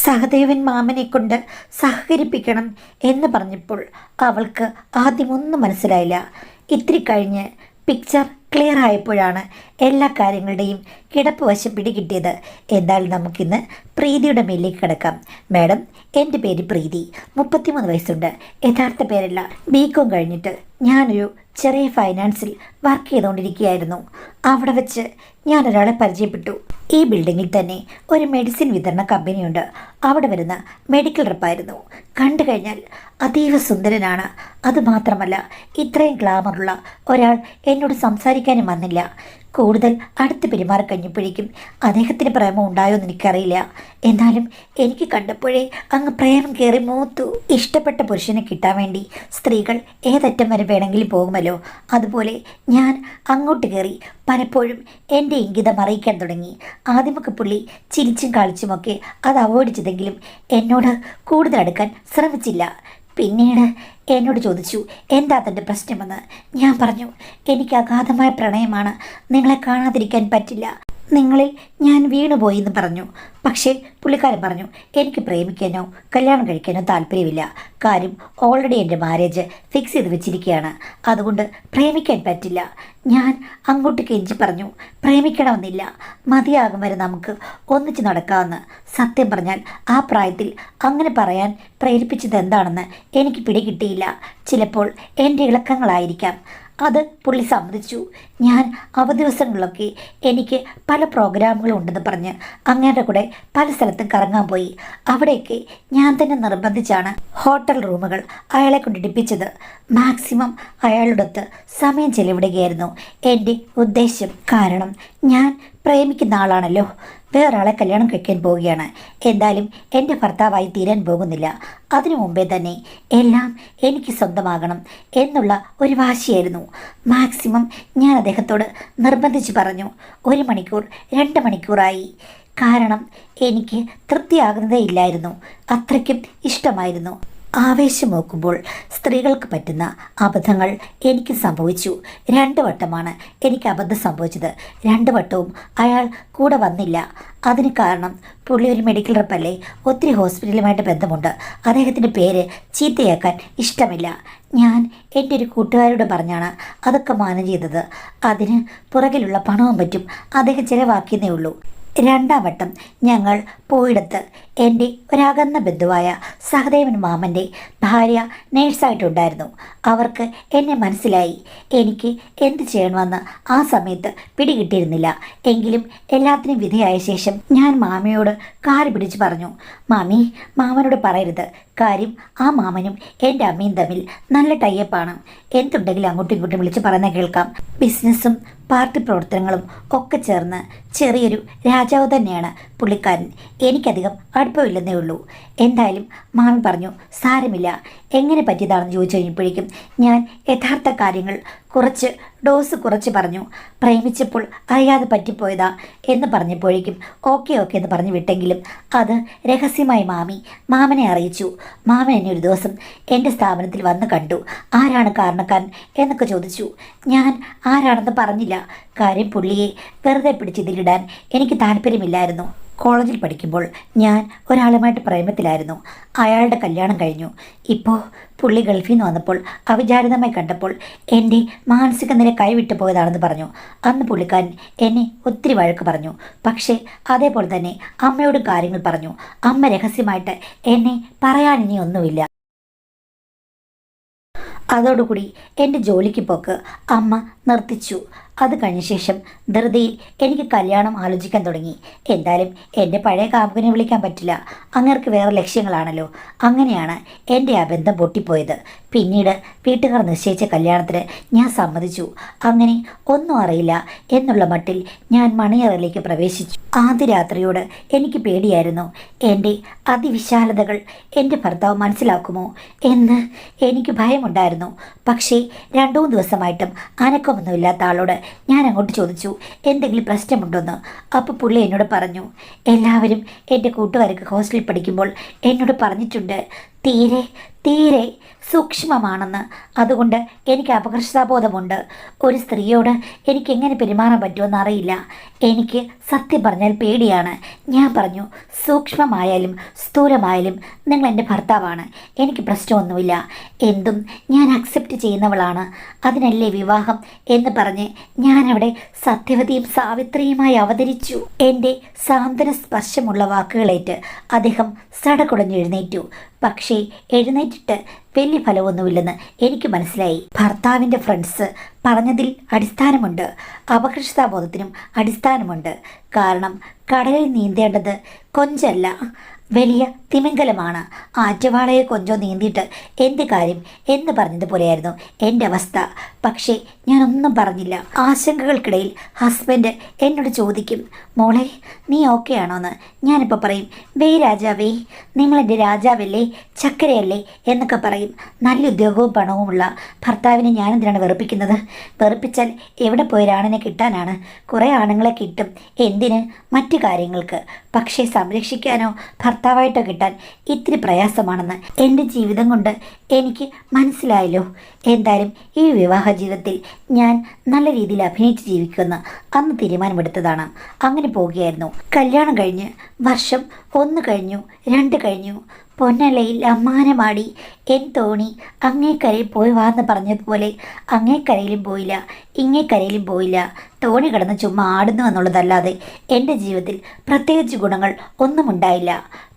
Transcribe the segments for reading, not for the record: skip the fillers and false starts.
സഹദേവൻ മാമനെ കൊണ്ട് സഹകരിപ്പിക്കണം എന്ന് പറഞ്ഞപ്പോൾ അവൾക്ക് ആദ്യമൊന്നും മനസ്സിലായില്ല. ഇത്തിരി കഴിഞ്ഞ് പിക്ചർ ക്ലിയർ ആയപ്പോഴാണ് എല്ലാ കാര്യങ്ങളുടെയും കിടപ്പ് വശം പിടികിട്ടിയത്. എന്തായാലും നമുക്കിന്ന് പ്രീതിയുടെ മേലേക്ക് കിടക്കാം. മാഡം, എൻ്റെ പേര് പ്രീതി, 33 വയസ്സുണ്ട്. യഥാർത്ഥ പേരല്ല. ബികോം കഴിഞ്ഞിട്ട് ഞാനൊരു ചെറിയ ഫൈനാൻസിൽ വർക്ക് ചെയ്തുകൊണ്ടിരിക്കുകയായിരുന്നു. അവിടെ വെച്ച് ഞാനൊരാളെ പരിചയപ്പെട്ടു. ഈ ബിൽഡിങ്ങിൽ തന്നെ ഒരു മെഡിസിൻ വിതരണ കമ്പനിയുണ്ട്. അവിടെ വരുന്ന മെഡിക്കൽ റെപ്പായിരുന്നു. കണ്ടു കഴിഞ്ഞാൽ അതീവ സുന്ദരനാണ്. അതുമാത്രമല്ല, ഇത്രയും ഗ്ലാമറുള്ള ഒരാൾ എന്നോട് സംസാരിക്കാനും വന്നില്ല. കൂടുതൽ അടുത്ത് പെരുമാറി കഴിഞ്ഞപ്പോഴേക്കും അദ്ദേഹത്തിന് പ്രേമം ഉണ്ടായോ എന്ന് എനിക്കറിയില്ല. എന്നാലും എനിക്ക് കണ്ടപ്പോഴേ അങ്ങ് പ്രേമം കയറി മൂത്തു. ഇഷ്ടപ്പെട്ട പുരുഷനെ കിട്ടാൻ വേണ്ടി സ്ത്രീകൾ ഏതറ്റം വരെ വേണമെങ്കിലും പോകുമല്ലോ. അതുപോലെ ഞാൻ അങ്ങോട്ട് കയറി പലപ്പോഴും എൻ്റെ ഇംഗിതം അറിയിക്കാൻ തുടങ്ങി. ആദ്യമൊക്കെ പുള്ളി ചിരിച്ചും കളിച്ചുമൊക്കെ അത് അവോയ്ഡ് ചെയ്തെങ്കിലും എന്നോട് കൂടുതൽ അടുക്കാൻ ശ്രമിച്ചില്ല. പിന്നീട് എന്നോട് ചോദിച്ചു എന്താ തൻ്റെ പ്രശ്നമെന്ന്. ഞാൻ പറഞ്ഞു, എനിക്ക് അഗാധമായ പ്രണയമാണ്, നിങ്ങളെ കാണാതിരിക്കാൻ പറ്റില്ല, നിങ്ങളിൽ ഞാൻ വീണുപോയി എന്ന് പറഞ്ഞു. പക്ഷേ പുള്ളിക്കാരൻ പറഞ്ഞു, എനിക്ക് പ്രേമിക്കാനോ കല്യാണം കഴിക്കാനോ താല്പര്യമില്ല. കാര്യം ഓൾറെഡി എൻ്റെ മാരേജ് ഫിക്സ് ചെയ്ത് വെച്ചിരിക്കുകയാണ്, അതുകൊണ്ട് പ്രേമിക്കാൻ പറ്റില്ല. ഞാൻ അങ്ങോട്ട് കെഞ്ചി പറഞ്ഞു, പ്രേമിക്കണമെന്നില്ല, മതിയാകും വരെ നമുക്ക് ഒന്നിച്ച് നടക്കാമെന്ന്. സത്യം പറഞ്ഞാൽ ആ പ്രായത്തിൽ അങ്ങനെ പറയാൻ പ്രേരിപ്പിച്ചത് എന്താണെന്ന് എനിക്ക് പിടികിട്ടിയില്ല. ചിലപ്പോൾ എൻ്റെ ഇളക്കങ്ങളായിരിക്കാം. അത് പുള്ളി സമ്മതിച്ചു. ഞാൻ അവധി ദിവസങ്ങളിലൊക്കെ എനിക്ക് പല പ്രോഗ്രാമുകളും ഉണ്ടെന്ന് പറഞ്ഞ് അങ്ങയുടെ കൂടെ പല സ്ഥലത്തും കറങ്ങാൻ പോയി. അവിടെയൊക്കെ ഞാൻ തന്നെ നിർബന്ധിച്ചാണ് ഹോട്ടൽ റൂമുകൾ അയാളെ കൊണ്ടിടിപ്പിച്ചത്. മാക്സിമം അയാളോടൊത്ത് സമയം ചെലവിടുകയായിരുന്നു എൻ്റെ ഉദ്ദേശം. കാരണം ഞാൻ പ്രേമിക്കുന്ന ആളാണല്ലോ, വേറൊരാളെ കല്യാണം കഴിക്കാൻ പോവുകയാണ്. എന്തായാലും എൻ്റെ ഭർത്താവായി തീരാൻ പോകുന്നില്ല. അതിനു മുമ്പേ തന്നെ എല്ലാം എനിക്ക് സ്വന്തമാകണം എന്നുള്ള ഒരു വാശിയായിരുന്നു. മാക്സിമം ഞാൻ അദ്ദേഹത്തോട് നിർബന്ധിച്ച് പറഞ്ഞു. 1 മണിക്കൂർ 2 മണിക്കൂറായി. കാരണം എനിക്ക് തൃപ്തിയാകുന്നതേ ഇല്ലായിരുന്നു. അത്രയ്ക്കും ഇഷ്ടമായിരുന്നു. ആവേശം നോക്കുമ്പോൾ സ്ത്രീകൾക്ക് പറ്റുന്ന അബദ്ധങ്ങൾ എനിക്ക് സംഭവിച്ചു. 2 വട്ടമാണ് എനിക്ക് അബദ്ധം സംഭവിച്ചത്. 2 വട്ടവും അയാൾ കൂടെ വന്നില്ല. അതിന് കാരണം പുള്ളി ഒരു മെഡിക്കൽ റെപ്പല്ലേ, ഒത്തിരി ഹോസ്പിറ്റലുമായിട്ട് ബന്ധമുണ്ട്. അദ്ദേഹത്തിൻ്റെ പേര് ചീത്തയാക്കാൻ ഇഷ്ടമില്ല. ഞാൻ എൻ്റെ ഒരു കൂട്ടുകാരോട് പറഞ്ഞാണ് അതൊക്കെ മാനേജ് ചെയ്തത്. അതിന് പുറകിലുള്ള പണവും പറ്റും അദ്ദേഹം ചിലവാക്കിയെന്നേ ഉള്ളൂ. 2ാം വട്ടം ഞങ്ങൾ പോയിടത്ത് എൻ്റെ ഒരകന്ന ബന്ധുവായ സഹദേവൻ മാമൻ്റെ ഭാര്യ നേഴ്സായിട്ടുണ്ടായിരുന്നു. അവർക്ക് എന്നെ മനസ്സിലായി. എനിക്ക് എന്ത് ചെയ്യണമെന്ന് ആ സമയത്ത് പിടികിട്ടിയിരുന്നില്ല. എങ്കിലും എല്ലാത്തിനും വിധേയായ ശേഷം ഞാൻ മാമിയോട് കാല് പിടിച്ച് പറഞ്ഞു, മാമി, മാമനോട് പറയരുത്. കാര്യം ആ മാമനും എൻ്റെ അമ്മയും തമ്മിൽ നല്ല ടൈപ്പാണ്. എന്തുണ്ടെങ്കിലും അങ്ങോട്ടും ഇങ്ങോട്ടും വിളിച്ച് പറയുന്ന കേൾക്കാം. ബിസിനസ്സും പാർട്ടി പ്രവർത്തനങ്ങളും ഒക്കെ ചേർന്ന് ചെറിയൊരു രാജാവ് തന്നെയാണ് പുള്ളിക്കാരൻ. എനിക്കധികം അടുപ്പമില്ലെന്നേ ഉള്ളൂ. എന്തായാലും മാമി പറഞ്ഞു, സാരമില്ല, എങ്ങനെ പറ്റിയതാണെന്ന് ചോദിച്ചു കഴിഞ്ഞപ്പോഴേക്കും ഞാൻ യഥാർത്ഥ കാര്യങ്ങൾ കുറച്ച് ഡോസ് കുറച്ച് പറഞ്ഞു. പ്രേമിച്ചപ്പോൾ അറിയാതെ പറ്റിപ്പോയതാ എന്ന് പറഞ്ഞപ്പോഴേക്കും ഓക്കെ എന്ന് പറഞ്ഞു വിട്ടെങ്കിലും അത് രഹസ്യമായി മാമനെ അറിയിച്ചു. മാമൻ എന്നെ ഒരു ദിവസം എൻ്റെ സ്ഥാപനത്തിൽ വന്ന് കണ്ടു. ആരാണ് കാരണക്കാരൻ എന്നൊക്കെ ചോദിച്ചു. ഞാൻ ആരാണെന്ന് പറഞ്ഞില്ല. കാര്യം പുള്ളിയെ വെറുതെ പിടിച്ചിതിലിടാൻ എനിക്ക് താല്പര്യമില്ലായിരുന്നു. കോളേജിൽ പഠിക്കുമ്പോൾ ഞാൻ ഒരാളുമായിട്ട് പ്രേമത്തിലായിരുന്നു. അയാളുടെ കല്യാണം കഴിഞ്ഞു. ഇപ്പോൾ പുള്ളി ഗൾഫിൽ നിന്ന് വന്നപ്പോൾ അവിചാരിതമായി കണ്ടപ്പോൾ എൻ്റെ മാനസിക നില കൈവിട്ടു പോയതാണെന്ന് പറഞ്ഞു. അന്ന് പുള്ളിക്കാരൻ എന്നെ ഒത്തിരി വഴക്ക് പറഞ്ഞു. പക്ഷേ അതേപോലെ തന്നെ അമ്മയോട് കാര്യങ്ങൾ പറഞ്ഞു. അമ്മ രഹസ്യമായിട്ട് എന്നെ പറയാനിനി ഒന്നുമില്ല. അതോടുകൂടി എൻ്റെ ജോലിക്ക് പോക്ക് അമ്മ നിർത്തിച്ചു. അത് കഴിഞ്ഞ ശേഷം ധൃതിയിൽ എനിക്ക് കല്യാണം ആലോചിക്കാൻ തുടങ്ങി. എന്തായാലും എൻ്റെ പഴയ കാമുകനെ വിളിക്കാൻ പറ്റില്ല, അങ്ങേർക്ക് വേറെ ലക്ഷ്യങ്ങളാണല്ലോ. അങ്ങനെയാണ് എൻ്റെ ആ ബന്ധം പൊട്ടിപ്പോയത്. പിന്നീട് വീട്ടുകാർ നിശ്ചയിച്ച കല്യാണത്തിന് ഞാൻ സമ്മതിച്ചു. അങ്ങനെ ഒന്നും അറിയില്ല എന്നുള്ള മട്ടിൽ ഞാൻ മണിയറയിലേക്ക് പ്രവേശിച്ചു. ആദ്യ രാത്രിയോട് എനിക്ക് പേടിയായിരുന്നു. എൻ്റെ അതിവിശാലതകൾ എൻ്റെ ഭർത്താവ് മനസ്സിലാക്കുമോ എന്ന് എനിക്ക് ഭയമുണ്ടായിരുന്നു. പക്ഷേ 2-3 ദിവസമായിട്ടും അനക്കമൊന്നുമില്ലാത്ത ആളോട് ഞാൻ അങ്ങോട്ട് ചോദിച്ചു എന്തെങ്കിലും പ്രശ്നമുണ്ടോയെന്ന്. അപ്പോൾ പുള്ളി എന്നോട് പറഞ്ഞു, എല്ലാവരും എൻ്റെ കൂട്ടുകാർക്ക് ഹോസ്റ്റലിൽ പഠിക്കുമ്പോൾ എന്നോട് പറഞ്ഞിട്ടുണ്ട് തീരെ സൂക്ഷ്മമാണെന്ന്. അതുകൊണ്ട് എനിക്ക് അപകർഷതാബോധമുണ്ട്. ഒരു സ്ത്രീയോട് എനിക്ക് എങ്ങനെ പെരുമാറാൻ പറ്റുമെന്ന് അറിയില്ല. എനിക്ക് സത്യം പറഞ്ഞാൽ പേടിയാണ്. ഞാൻ പറഞ്ഞു, സൂക്ഷ്മമായാലും സ്ഥൂലമായാലും നിങ്ങൾ എൻ്റെ ഭർത്താവാണ്, എനിക്ക് പ്രശ്നമൊന്നുമില്ല, എന്തും ഞാൻ അക്സെപ്റ്റ് ചെയ്യുന്നവളാണ്, അതിനല്ലേ വിവാഹം എന്ന് പറഞ്ഞ് ഞാനവിടെ സത്യവതിയും സാവിത്രിയുമായി അവതരിച്ചു. എൻ്റെ സാന്ത്വന സ്പർശമുള്ള വാക്കുകളേറ്റ് അദ്ദേഹം സടകുടഞ്ഞ് എഴുന്നേറ്റു. പക്ഷേ എഴുന്നേറ്റിട്ട് വലിയ ഫലമൊന്നുമില്ലെന്ന് എനിക്ക് മനസ്സിലായി. ഭർത്താവിൻ്റെ ഫ്രണ്ട്സ് പറഞ്ഞതിൽ അടിസ്ഥാനമുണ്ട്, അപകർഷതാബോധത്തിനും അടിസ്ഥാനമുണ്ട്. കാരണം കടലിൽ നീന്തേണ്ടത് കൊഞ്ചല്ല, വലിയ തിമിംഗലമാണ്. ആറ്റുവാളയെ കൊഞ്ചോ നീന്തിയിട്ട് എന്ത് കാര്യം എന്ന് പറഞ്ഞതുപോലെയായിരുന്നു എൻ്റെ അവസ്ഥ. പക്ഷേ ഞാനൊന്നും പറഞ്ഞില്ല. ആശങ്കകൾക്കിടയിൽ ഹസ്ബൻഡ് എന്നോട് ചോദിക്കും, മോളെ നീ ഓക്കെ ആണോന്ന്. ഞാനിപ്പോൾ പറയും, വേ രാജാവേ, നിങ്ങളെൻ്റെ രാജാവല്ലേ, ചക്കരയല്ലേ എന്നൊക്കെ പറയും. നല്ല ഉദ്യോഗവും പണവുമുള്ള ഭർത്താവിനെ ഞാനെന്തിനാണ് വെറുപ്പിക്കുന്നത്? വെറുപ്പിച്ചാൽ എവിടെ പോയൊരാണിനെ കിട്ടാനാണ്? കുറേ ആണുങ്ങളെ കിട്ടും, എന്തിന്? മറ്റു കാര്യങ്ങൾക്ക്. പക്ഷേ സംരക്ഷിക്കാനോ ഭർത്താവായിട്ടോ കിട്ടാൻ ഇത്തിരി പ്രയാസമാണെന്ന് എൻ്റെ ജീവിതം കൊണ്ട് എനിക്ക് മനസ്സിലായല്ലോ. എന്തായാലും ഈ വിവാഹ ജീവിതത്തിൽ ഞാൻ നല്ല രീതിയിൽ അഭിനയിച്ച് ജീവിക്കുമെന്ന് അന്ന് തീരുമാനമെടുത്തതാണ്. അങ്ങനെ പോവുകയായിരുന്നു. കല്യാണം കഴിഞ്ഞ് വർഷം 1 കഴിഞ്ഞു, 2 കഴിഞ്ഞു. പൊന്നലയിൽ അമ്മാനമാടി എൻ തോണി അങ്ങേക്കരയിൽ പോയി വാന്ന് പറഞ്ഞതുപോലെ അങ്ങേക്കരയിലും പോയില്ല, ഇങ്ങേക്കരയിലും പോയില്ല. തോണി കിടന്ന് ചുമ്മാ ആടുന്നു എന്നുള്ളതല്ലാതെ എൻ്റെ ജീവിതത്തിൽ പ്രത്യേകിച്ച് ഗുണങ്ങൾ ഒന്നും ഉണ്ടായില്ല.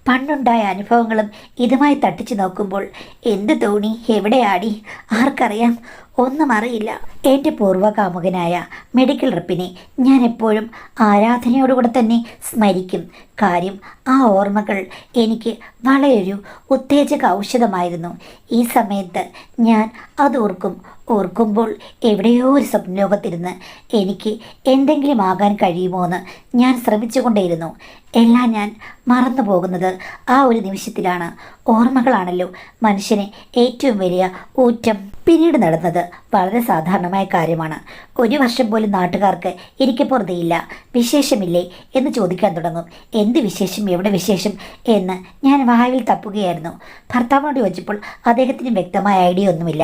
പണ്ടുണ്ടായ അനുഭവങ്ങളും ഇതുമായി തട്ടിച്ചു നോക്കുമ്പോൾ എന്ത് തോണി, എവിടെ ആടി, ആർക്കറിയാം, ഒന്നും അറിയില്ല. എൻ്റെ പൂർവ്വകാമുകനായ മെഡിക്കൽ റെപ്പിനെ ഞാൻ എപ്പോഴും ആരാധനയോടുകൂടെ തന്നെ സ്മരിക്കും. കാര്യം ആ ഓർമ്മകൾ എനിക്ക് വളരെയൊരു ഉത്തേജക ഔഷധമായിരുന്നു. ഈ സമയത്ത് ഞാൻ ഓർക്കുമ്പോൾ എവിടെയോ ഒരു സ്വപ്നലോകത്തിരുന്ന് എനിക്ക് എന്തെങ്കിലും ആകാൻ കഴിയുമോ എന്ന് ഞാൻ ശ്രമിച്ചുകൊണ്ടേയിരുന്നു. എല്ലാം ഞാൻ മറന്നു പോകുന്നത് ആ ഒരു നിമിഷത്തിലാണ്. ഓർമ്മകളാണല്ലോ മനുഷ്യനെ ഏറ്റവും വലിയ ഊറ്റം. പിന്നീട് നടന്നത് വളരെ സാധാരണമായ കാര്യമാണ്. 1 വർഷം പോലും നാട്ടുകാർക്ക് ഇരിക്കപ്പുറതയില്ല. വിശേഷമില്ലേ എന്ന് ചോദിക്കാൻ തുടങ്ങും. എന്ത് വിശേഷം, എവിടെ വിശേഷം എന്ന് ഞാൻ വായിൽ തപ്പുകയായിരുന്നു. ഭർത്താവിനോട് ചോദിച്ചപ്പോൾ അദ്ദേഹത്തിന് വ്യക്തമായ ഐഡിയ ഒന്നുമില്ല.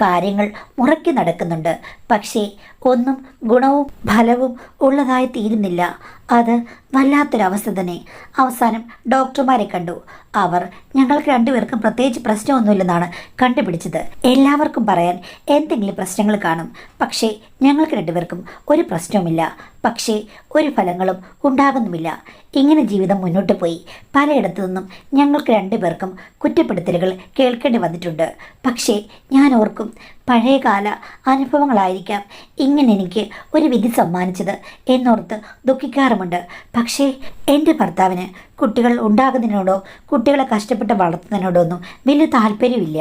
കാര്യങ്ങൾ മുറയ്ക്ക് നടക്കുന്നുണ്ട്, പക്ഷേ ഒന്നും ഗുണവും ഫലവും ഉള്ളതായി തീരുന്നില്ല. അത് വല്ലാത്തൊരവസ്ഥ തന്നെ. അവസാനം ഡോക്ടർമാരെ കണ്ടു. അവർ ഞങ്ങൾക്ക് 2 പേർക്കും പ്രത്യേകിച്ച് പ്രശ്നമൊന്നുമില്ലെന്നാണ് കണ്ടുപിടിച്ചത്. എല്ലാവർക്കും പറയാൻ എന്തെങ്കിലും പ്രശ്നങ്ങൾ കാണും, പക്ഷേ ഞങ്ങൾക്ക് 2 പേർക്കും ഒരു പ്രശ്നവുമില്ല. പക്ഷേ ഒരു ഫലങ്ങളും ഉണ്ടാകുന്നുമില്ല. ഇങ്ങനെ ജീവിതം മുന്നോട്ട് പോയി. പലയിടത്തു നിന്നും ഞങ്ങൾക്ക് 2 പേർക്കും കുറ്റപ്പെടുത്തലുകൾ കേൾക്കേണ്ടി വന്നിട്ടുണ്ട്. പക്ഷേ ഞാൻ ഓർക്കും, പഴയകാല അനുഭവങ്ങളായിരിക്കാം ഇങ്ങനെ എനിക്ക് ഒരു വിധി സമ്മാനിച്ചത് എന്നോർത്ത് ദുഃഖിക്കാറുമുണ്ട്. പക്ഷേ എൻ്റെ ഭർത്താവിന് കുട്ടികൾ ഉണ്ടാകുന്നതിനോടോ കുട്ടികളെ കഷ്ടപ്പെട്ട് വളർത്തുന്നതിനോടോ ഒന്നും വലിയ താല്പര്യമില്ല.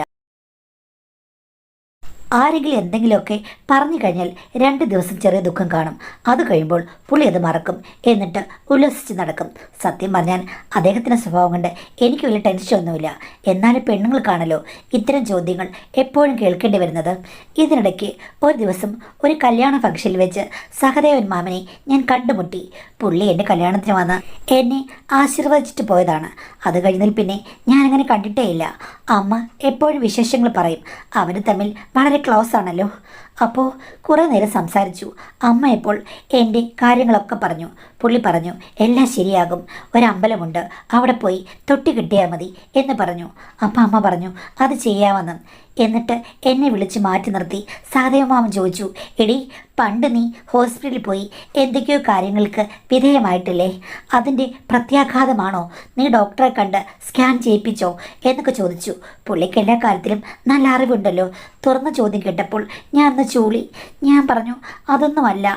ആരെങ്കിലും എന്തെങ്കിലുമൊക്കെ പറഞ്ഞു കഴിഞ്ഞാൽ 2 ദിവസം ചെറിയ ദുഃഖം കാണും. അത് കഴിയുമ്പോൾ പുള്ളി അത് മറക്കും, എന്നിട്ട് ഉല്ലസിച്ച് നടക്കും. സത്യം പറഞ്ഞാൽ അദ്ദേഹത്തിൻ്റെ സ്വഭാവം കൊണ്ട് എനിക്ക് വലിയ ടെൻഷനൊന്നുമില്ല. എന്നാലും പെണ്ണുങ്ങൾക്കാണല്ലോ ഇത്തരം ചോദ്യങ്ങൾ എപ്പോഴും കേൾക്കേണ്ടി വരുന്നത്. ഇതിനിടയ്ക്ക് ഒരു ദിവസം ഒരു കല്യാണ ഫംഗ്ഷനിൽ വെച്ച് സഹദേവൻ മാമനെ ഞാൻ കണ്ടുമുട്ടി. പുള്ളി എൻ്റെ കല്യാണത്തിന് വന്ന് എന്നെ ആശീർവദിച്ചിട്ട് പോയതാണ്. അത് കഴിഞ്ഞതിൽ പിന്നെ ഞാനങ്ങനെ കണ്ടിട്ടേ ഇല്ല. അമ്മ എപ്പോഴും വിശേഷങ്ങൾ പറയും. അവർ തമ്മിൽ വളരെ ക്ലോസ് ആണല്ലോ. അപ്പോൾ കുറേ നേരം സംസാരിച്ചു. അമ്മ ഇപ്പോൾ എൻ്റെ കാര്യങ്ങളൊക്കെ പറഞ്ഞു. പുള്ളി പറഞ്ഞു, എല്ലാം ശരിയാകും, ഒരമ്പലമുണ്ട്, അവിടെ പോയി തൊട്ടി കിട്ടിയാൽ മതി എന്ന് പറഞ്ഞു. അപ്പം അമ്മ പറഞ്ഞു അത് ചെയ്യാമെന്ന്. എന്നിട്ട് എന്നെ വിളിച്ച് മാറ്റി നിർത്തി സഹദേവമാമൻ ചോദിച്ചു, എടി പണ്ട് നീ ഹോസ്പിറ്റലിൽ പോയി എന്തൊക്കെയോ കാര്യങ്ങൾക്ക് വിധേയമായിട്ടില്ലേ, അതിൻ്റെ പ്രത്യാഘാതമാണോ? നീ ഡോക്ടറെ കണ്ട് സ്കാൻ ചെയ്യിപ്പിച്ചോ എന്നൊക്കെ ചോദിച്ചു. പുള്ളിക്ക് എല്ലാ കാര്യത്തിലും നല്ല അറിവുണ്ടല്ലോ. തുറന്ന ചോദ്യം കേട്ടപ്പോൾ ഞാൻ ഒന്ന് ചൂളി. ഞാൻ പറഞ്ഞു, അതൊന്നുമല്ല,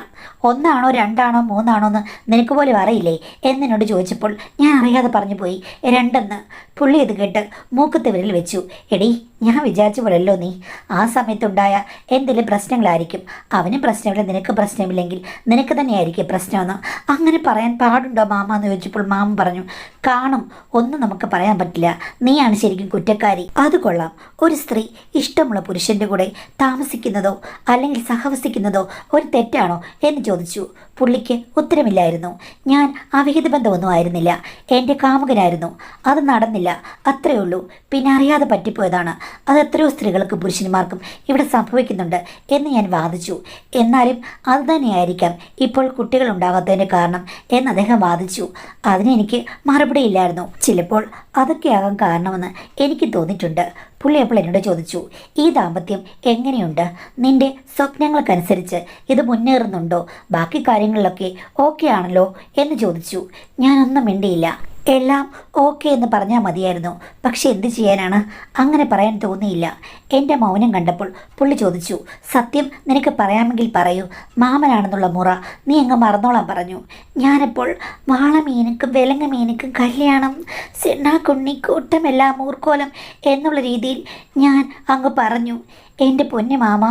1 ആണോ 2 ആണോ 3 ആണോ എന്ന് നിനക്ക് പോലും അറിയില്ലേ എന്നോട് ചോദിച്ചപ്പോൾ ഞാൻ അറിയാതെ പറഞ്ഞു പോയി 2 എന്ന്. പുള്ളി ഇത് കേട്ട് മൂക്കത്ത് വിരൽ വെച്ചു. എടി ഞാൻ വിചാരിച്ച പോലല്ലോ നീ. ആ സമയത്തുണ്ടായ എന്തെങ്കിലും പ്രശ്നങ്ങളായിരിക്കും. അവനും പ്രശ്നമില്ല, നിനക്ക് പ്രശ്നമില്ലെങ്കിൽ നിനക്ക് തന്നെയായിരിക്കും പ്രശ്നമെന്ന്. അങ്ങനെ പറയാൻ പാടുണ്ടോ മാമ എന്ന് ചോദിച്ചപ്പോൾ മാമ പറഞ്ഞു, കാണും, ഒന്നും നമുക്ക് പറയാൻ പറ്റില്ല, നീയാണ് ശരിക്കും കുറ്റക്കാരി. അത് കൊള്ളാം, ഒരു സ്ത്രീ ഇഷ്ടമുള്ള പുരുഷൻ്റെ കൂടെ താമസിക്കുന്നതോ അല്ലെങ്കിൽ സഹവസിക്കുന്നതോ ഒരു തെറ്റാണോ എന്ന് ചോദിച്ചു. പുള്ളിക്ക് ഉത്തരമില്ലായിരുന്നു. ഞാൻ അവിഹിത ബന്ധമൊന്നും ആയിരുന്നില്ല, എൻ്റെ കാമുകനായിരുന്നു. അത് നടന്നില്ല, അത്രയേ ഉള്ളൂ. പിന്നെ അറിയാതെ പറ്റിപ്പോയതാണ്. അത് എത്രയോ സ്ത്രീകൾക്കും പുരുഷന്മാർക്കും ഇവിടെ സംഭവിക്കുന്നുണ്ട് എന്ന് ഞാൻ വാദിച്ചു. എന്നാലും അത് തന്നെയായിരിക്കാം ഇപ്പോൾ കുട്ടികൾ ഉണ്ടാകാത്തതിൻ്റെ കാരണം എന്ന് അദ്ദേഹം വാദിച്ചു. അതിനെനിക്ക് മറുപടിയില്ലായിരുന്നു. ചിലപ്പോൾ അതൊക്കെയാകാൻ കാരണമെന്ന് എനിക്ക് തോന്നിയിട്ടുണ്ട്. പുള്ളി അപ്പോൾ എന്നോട് ചോദിച്ചു, ഈ ദാമ്പത്യം എങ്ങനെയുണ്ട്? നിന്റെ സ്വപ്നങ്ങൾക്കനുസരിച്ച് ഇത് മുന്നേറുന്നുണ്ടോ? ബാക്കി കാര്യങ്ങളിലൊക്കെ ഓക്കെ ആണല്ലോ എന്ന് ചോദിച്ചു. ഞാനൊന്നും മിണ്ടിയില്ല. എല്ലാം ഓക്കെ എന്ന് പറഞ്ഞാൽ മതിയായിരുന്നു. പക്ഷെ എന്ത് ചെയ്യാനാണ്, അങ്ങനെ പറയാൻ തോന്നിയില്ല. എൻ്റെ മൗനം കണ്ടപ്പോൾ പുള്ളി ചോദിച്ചു, സത്യം നിനക്ക് പറയാമെങ്കിൽ പറയൂ, മാമനാണെന്നുള്ള മുറ നീ അങ്ങ് മറന്നോളാൻ പറഞ്ഞു. ഞാനപ്പോൾ വാളമീനുക്കും വിലങ്ങമീനുക്കും കല്യാണം, സെണ്ണാക്കുണ്ണി കൂട്ടമെല്ലാം മൂർക്കോലം എന്നുള്ള രീതിയിൽ ഞാൻ അങ്ങ് പറഞ്ഞു. എൻ്റെ പൊന്നു മാമ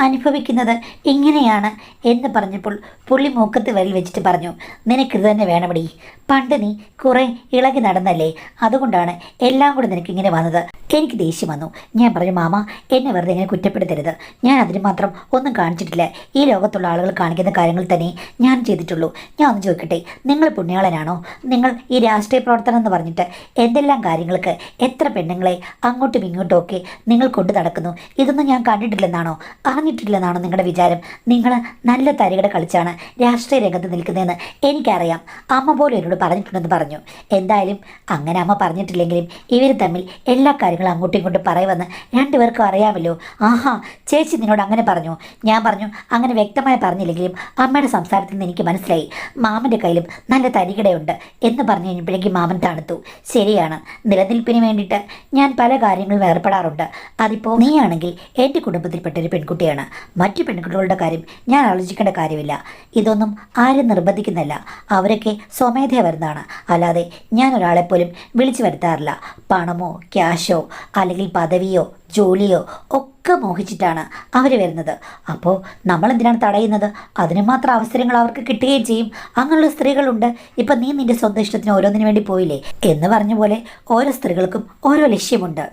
അനുഭവിക്കുന്നത് ഇങ്ങനെയാണ് എന്ന് പറഞ്ഞപ്പോൾ പുള്ളി മൂക്കത്ത് വിരൽ വെച്ചിട്ട് പറഞ്ഞു, നിനക്കിത് തന്നെ വേണമടി. പണ്ട് നീ കുറേ ഇളകി നടന്നല്ലേ, അതുകൊണ്ടാണ് എല്ലാം കൂടെ നിനക്കിങ്ങനെ വന്നത്. എനിക്ക് ദേഷ്യം വന്നു. ഞാൻ പറഞ്ഞു, മാമ എന്നെ വെറുതെ ഇങ്ങനെ കുറ്റപ്പെടുത്തരുത്. ഞാൻ അതിന് മാത്രം ഒന്നും കാണിച്ചിട്ടില്ല. ഈ ലോകത്തുള്ള ആളുകൾ കാണിക്കുന്ന കാര്യങ്ങൾ തന്നെ ഞാൻ ചെയ്തിട്ടുള്ളൂ. ഞാൻ ഒന്ന് ചോദിക്കട്ടെ, നിങ്ങൾ പുണ്യാളനാണോ? നിങ്ങൾ ഈ രാഷ്ട്രീയ പ്രവർത്തനം എന്ന് പറഞ്ഞിട്ട് എന്തെല്ലാം കാര്യങ്ങൾക്ക് എത്ര പെണ്ണുങ്ങളെ അങ്ങോട്ടും ഇങ്ങോട്ടും ഒക്കെ നിങ്ങൾ കൊണ്ടു നടക്കുന്നു? ഇതൊന്നും ഞാൻ കണ്ടിട്ടില്ലെന്നാണോ, അറിഞ്ഞിട്ടില്ലെന്നാണോ നിങ്ങളുടെ വിചാരം? നിങ്ങൾ നല്ല തരികട കളിച്ചാണ് രാഷ്ട്രീയ രംഗത്ത് നിൽക്കുന്നതെന്ന് എനിക്കറിയാം. അമ്മ പോലും എന്നോട് പറഞ്ഞിട്ടുണ്ടെന്ന് പറഞ്ഞു. എന്തായാലും അങ്ങനെ അമ്മ പറഞ്ഞിട്ടില്ലെങ്കിലും ഇവർ തമ്മിൽ എല്ലാ കാര്യങ്ങളും അങ്ങോട്ടും ഇങ്ങോട്ടും പറയുമെന്ന് രണ്ടുപേർക്കും അറിയാമല്ലോ. ആഹാ, ചേച്ചി നിന്നോട് അങ്ങനെ പറഞ്ഞു? ഞാൻ പറഞ്ഞു, അങ്ങനെ വ്യക്തമായി പറഞ്ഞില്ലെങ്കിലും അമ്മയുടെ സംസാരത്തിൽ നിന്ന് എനിക്ക് മനസ്സിലായി മാമൻ്റെ കയ്യിലും നല്ല തരികിടയുണ്ട് എന്ന് പറഞ്ഞു കഴിഞ്ഞപ്പോഴേക്കും മാമൻ തണുത്തു. ശരിയാണ്, നിലനിൽപ്പിന് വേണ്ടിയിട്ട് ഞാൻ പല കാര്യങ്ങളും ഏർപ്പെടാറുണ്ട്. അതിപ്പോൾ നീയാണെങ്കിൽ എൻ്റെ കുടുംബത്തിൽപ്പെട്ട ഒരു പെൺകുട്ടിയാണ്. മറ്റു പെൺകുട്ടികളുടെ കാര്യം ഞാൻ ആലോചിക്കേണ്ട കാര്യമില്ല. ഇതൊന്നും ആരും നിർബന്ധിക്കുന്നില്ല. അവരൊക്കെ സ്വമേധയാ വരുന്നതാണ്. അല്ലാതെ ഞാൻ ഒരാളെപ്പോലും വിളിച്ചു വരുത്താറില്ല. പണമോ ക്യാഷോ അല്ലെങ്കിൽ പദവിയോ ജോലിയോ ഒക്കെ മോഹിച്ചിട്ടാണ് അവർ വരുന്നത്. അപ്പോൾ നമ്മളെന്തിനാണ് തടയുന്നത്? അതിന് മാത്രം അവസരങ്ങൾ അവർക്ക് കിട്ടുകയും ചെയ്യും. അങ്ങനെയുള്ള സ്ത്രീകളുണ്ട്. ഇപ്പം നീ നിൻ്റെ സ്വന്തം ഇഷ്ടത്തിന് ഓരോന്നിനു വേണ്ടി പോയില്ലേ എന്ന് പറഞ്ഞ പോലെ ഓരോ സ്ത്രീകൾക്കും ഓരോ ലക്ഷ്യമുണ്ട്.